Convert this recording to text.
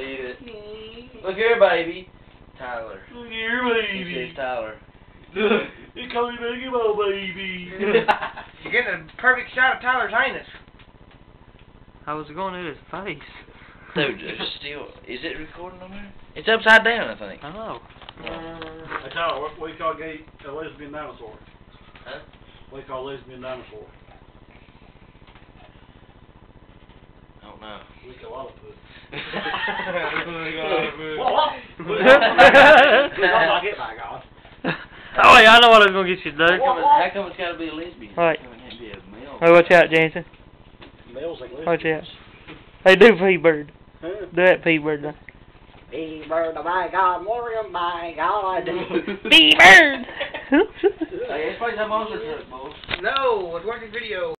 Eat it. Look here, baby. Tyler. Look here, baby. He says Tyler. You call me baby, oh baby. You're getting a perfect shot of Tyler's anus. How was it going in his face? Dude, it's still. Is it recording on there? It's upside down, I think. I know. Hey Tyler, what do you call a lesbian dinosaur? Huh? What do you call a lesbian dinosaur? I don't know. Lick a lot of pussy. I'll get by God. Oh yeah, I know what I was gonna get you to do. How come it's gotta be a lesbian? Right. How come it can't be a male? Hey, watch out, Jansen. Males like Watch lesbians. out. Hey, do P-Bird. Huh? Do that P-Bird now. P-Bird, oh my God, Morium, my God. P-Bird! Hey, let's play some monster truck, boys. No, it's working video.